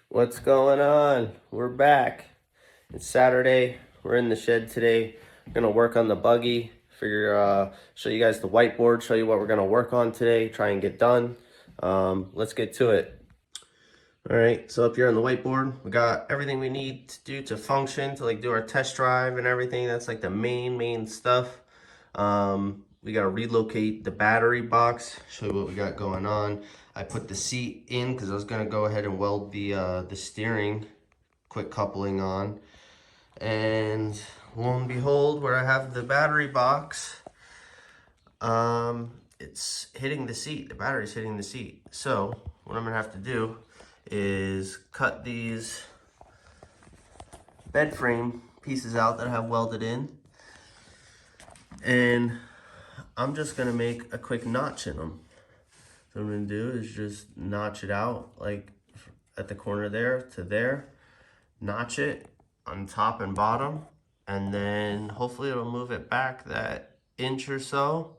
What's going on? We're back. It's Saturday. We're in the shed today. We're gonna work on the buggy. Show you guys the whiteboard. Show you what we're gonna work on today. Try and get done. Let's get to it. All right. So up here on the whiteboard, we got everything we need to do to function to like do our test drive and everything. That's like the main stuff. We gotta relocate the battery box. Show you what we got going on. I put the seat in because I was gonna go ahead and weld the steering quick coupling on, and lo and behold, where I have the battery box, it's hitting the seat. The battery's hitting the seat. So what I'm gonna have to do is cut these bed frame pieces out that I have welded in, and I'm just gonna make a quick notch in them. So what I'm gonna do is just notch it out like at the corner there to there, notch it on top and bottom, and then hopefully it'll move it back that inch or so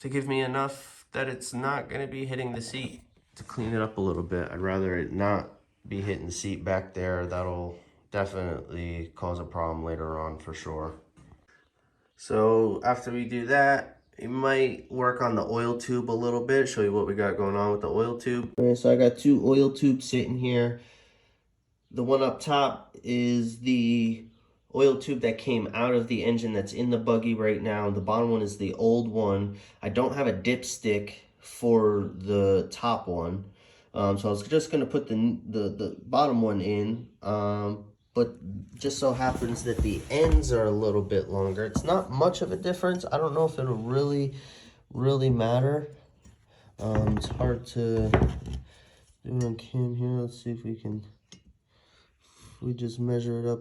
to give me enough that it's not gonna be hitting the seat. To clean it up a little bit, I'd rather it not be hitting the seat back there. That'll definitely cause a problem later on for sure. So after we do that, you might work on the oil tube a little bit, show you what we got going on with the oil tube. Okay, so I got two oil tubes sitting here. The one up top is the oil tube that came out of the engine that's in the buggy right now. The bottom one is the old one. I don't have a dipstick for the top one. So I was just gonna put the bottom one in. But just so happens that the ends are a little bit longer. It's not much of a difference. I don't know if it'll really matter. It's hard to do it on cam here. Let's see if we can, if we just measure it up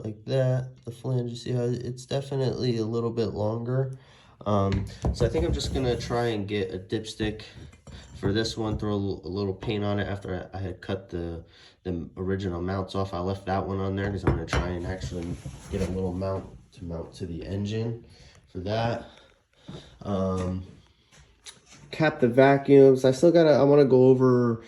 like that, the flange, you see how it's definitely a little bit longer. So I think I'm just gonna try and get a dipstick for this one, throw a little paint on it after I had cut the original mounts off. I left that one on there because I'm going to try and actually get a little mount to the engine for that. Cap the vacuums. I want to go over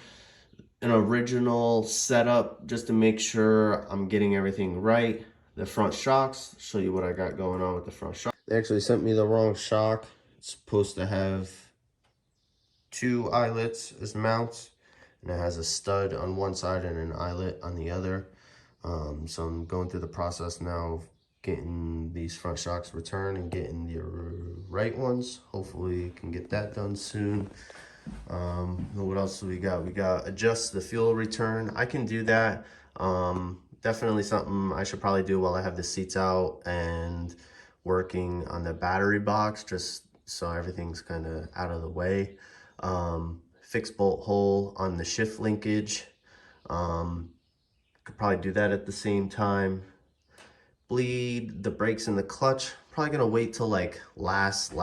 an original setup just to make sure I'm getting everything right. The front shocks, show you what I got going on with the front shock. They actually sent me the wrong shock. It's supposed to have two eyelets as mounts, and it has a stud on one side and an eyelet on the other. So I'm going through the process now of getting these front shocks returned and getting the right ones. Hopefully can get that done soon. What else do we got? We got adjust the fuel return. I can do that. Definitely something I should probably do while I have the seats out and working on the battery box, just so everything's kind of out of the way. Fix bolt hole on the shift linkage. Could probably do that at the same time. Bleed the brakes in the clutch. Probably gonna wait till like last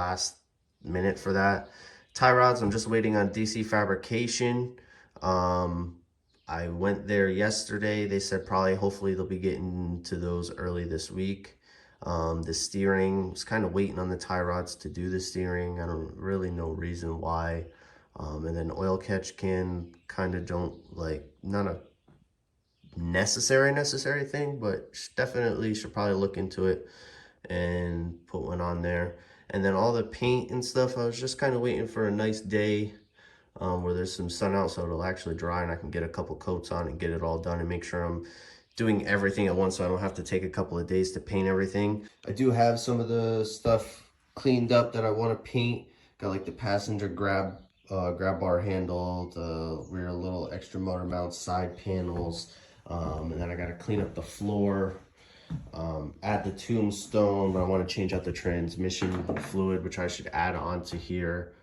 minute for that. Tie rods, I'm just waiting on DC fabrication. I went there yesterday. They said hopefully they'll be getting to those early this week. The steering, was kind of waiting on the tie rods to do the steering. I don't really know reason why. And then oil catch can, kind of don't like, not a necessary thing, but definitely should probably look into it and put one on there. And then all the paint and stuff, I was just kind of waiting for a nice day where there's some sun out so it'll actually dry and I can get a couple coats on and get it all done and make sure I'm doing everything at once so I don't have to take a couple of days to paint everything. I do have some of the stuff cleaned up that I want to paint. Got like the passenger grab bar handle, the rear little extra motor mount side panels, and then I got to clean up the floor, add the tombstone, but I want to change out the transmission fluid, which I should add on to here.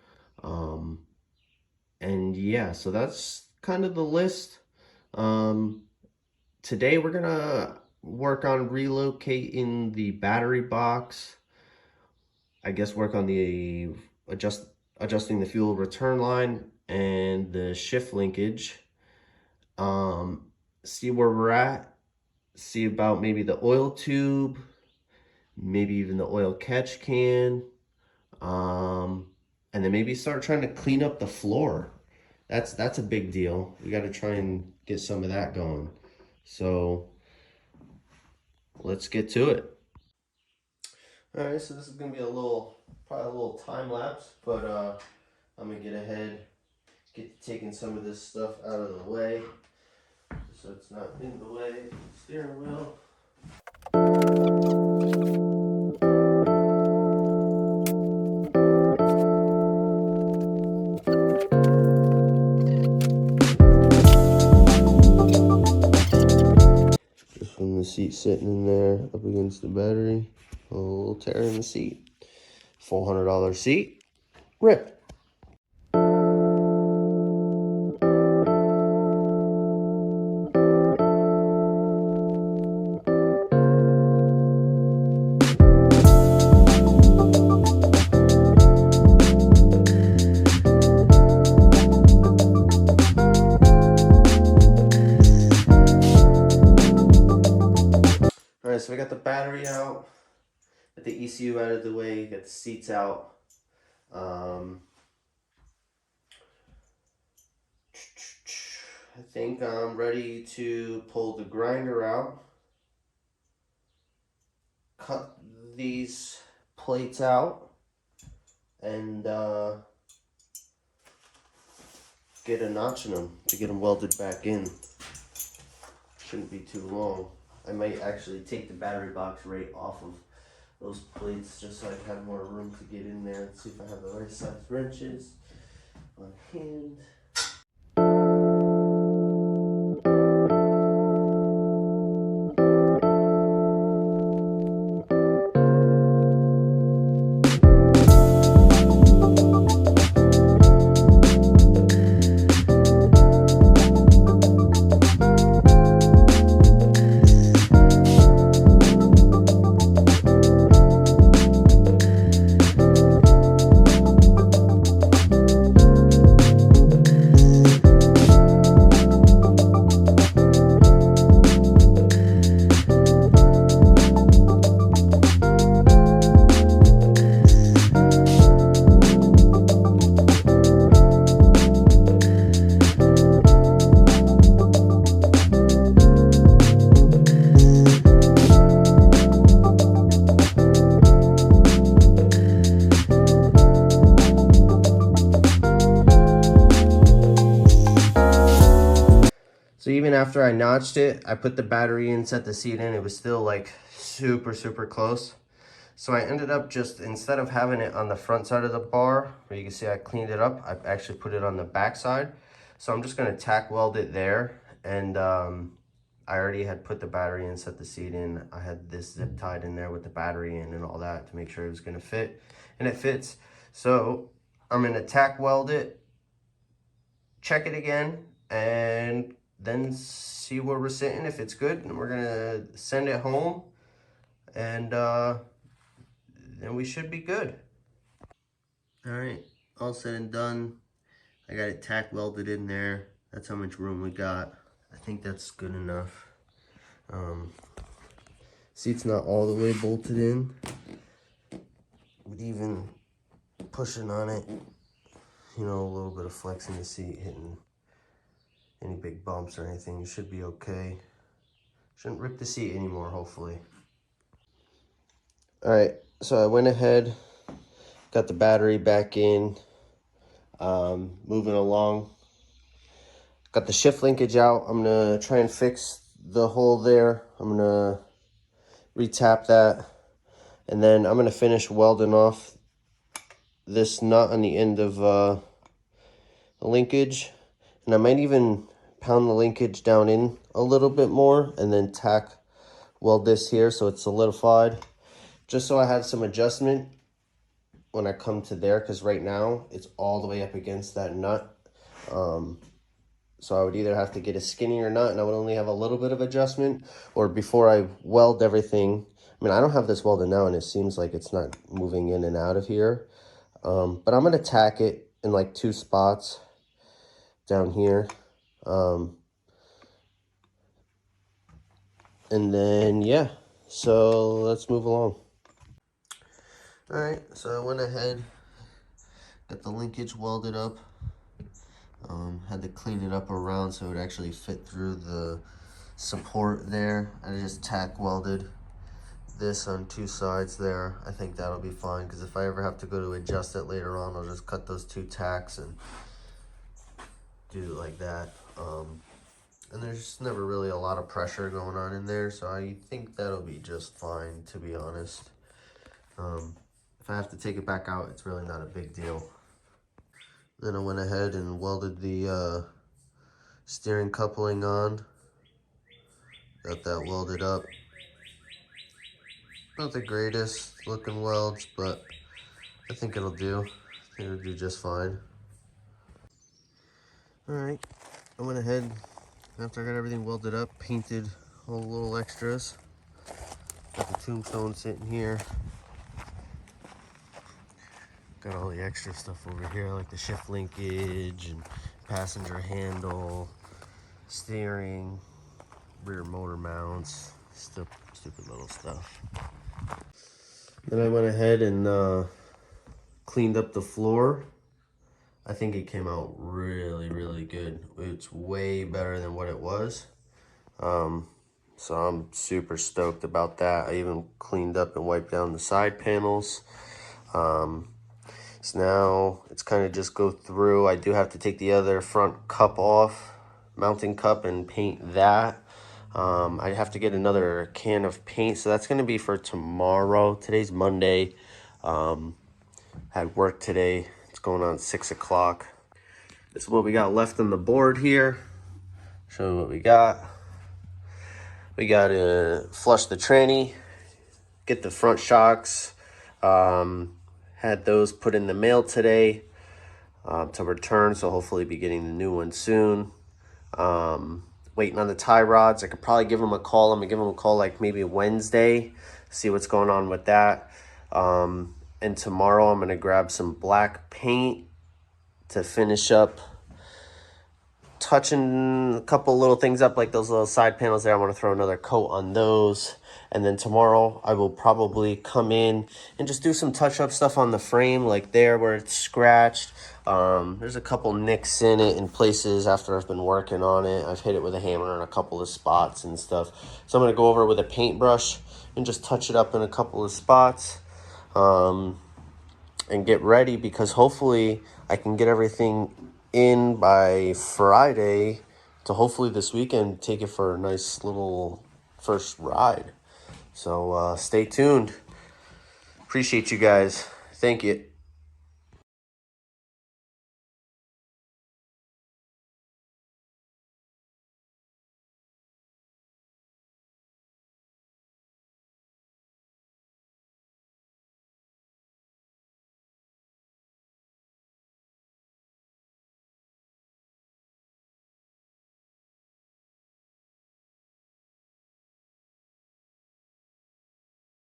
And yeah, so that's kind of the list. Today we're gonna work on relocating the battery box. I guess work on the adjusting the fuel return line and the shift linkage. See where we're at. See about maybe the oil tube, maybe even the oil catch can. And then maybe start trying to clean up the floor. That's a big deal. We got to try and get some of that going. So let's get to it. All right, so this is gonna be probably a little time lapse, but I'm gonna get ahead, get taking some of this stuff out of the way, so it's not in the way of the steering wheel. Just from the seat sitting in there up against the battery, a little tear in the seat. $400 seat, rip. All right, so we got the battery out, got the ECU out of the way, got the seats out. I think I'm ready to pull the grinder out, cut these plates out, and get a notch in them to get them welded back in. Shouldn't be too long. I might actually take the battery box right off of those plates just so I have more room to get in there and see if I have the right size wrenches on hand. So even after I notched it, I put the battery in, set the seat in, it was still like super close. So I ended up just, instead of having it on the front side of the bar, where you can see I cleaned it up, I actually put it on the back side. So I'm just gonna tack weld it there. And I already had put the battery in, set the seat in. I had this zip tied in there with the battery in and all that to make sure it was gonna fit. And it fits. So I'm gonna tack weld it, check it again, and then see where we're sitting. If it's good, and we're gonna send it home, and then we should be good. All right, all said and done, I got it tack welded in there. That's how much room we got. I think that's good enough. Seat's not all the way bolted in, but even pushing on it, you know, a little bit of flex in the seat, hitting any big bumps or anything, you should be okay. Shouldn't rip the seat anymore, hopefully. All right, so I went ahead, got the battery back in, moving along. Got the shift linkage out. I'm gonna try and fix the hole there. I'm gonna retap that, and then I'm gonna finish welding off this nut on the end of the linkage, and I might even pound the linkage down in a little bit more and then tack weld this here so it's solidified, just so I have some adjustment when I come to there, because right now it's all the way up against that nut. So I would either have to get a skinnier nut and I would only have a little bit of adjustment, or before I weld everything, I mean, I don't have this welded now and it seems like it's not moving in and out of here. But I'm gonna tack it in like 2 spots down here. And then, yeah, so let's move along. All right, so I went ahead, got the linkage welded up. Had to clean it up around so it would actually fit through the support there. I just tack welded this on 2 sides there. I think that'll be fine, because if I ever have to go to adjust it later on, I'll just cut those 2 tacks and do it like that. And there's never really a lot of pressure going on in there, so I think that'll be just fine, to be honest. If I have to take it back out, it's really not a big deal. Then I went ahead and welded the steering coupling on. Got that welded up. Not the greatest looking welds, but I think it'll do. I think it'll do just fine. Alright, I went ahead, after I got everything welded up, painted all the little extras. Got the tombstone sitting here. Got all the extra stuff over here, like the shift linkage and passenger handle, steering, rear motor mounts, stupid little stuff. Then I went ahead and cleaned up the floor. I think it came out really good. It's way better than what it was. So I'm super stoked about that. I even cleaned up and wiped down the side panels. So now it's kind of just go through. I do have to take the other front cup off, mounting cup, and paint that. I have to get another can of paint, so that's going to be for tomorrow. Today's Monday. Had work today. It's going on 6 o'clock. This is what we got left on the board here. Show you what we got. We got to flush the tranny, get the front shocks. Had those put in the mail today to return, so hopefully be getting the new one soon. Waiting on the tie rods. I could probably give them a call. I'm gonna give them a call like maybe Wednesday, see what's going on with that. And tomorrow I'm gonna grab some black paint to finish up touching a couple little things up, like those little side panels there. I want to throw another coat on those. And then tomorrow I will probably come in and just do some touch-up stuff on the frame, like there where it's scratched. There's a couple nicks in it in places after I've been working on it. I've hit it with a hammer in a couple of spots and stuff. So I'm going to go over it with a paintbrush and just touch it up in a couple of spots. And get ready, because hopefully I can get everything in by Friday to hopefully this weekend take it for a nice little first ride. So stay tuned. Appreciate you guys. Thank you.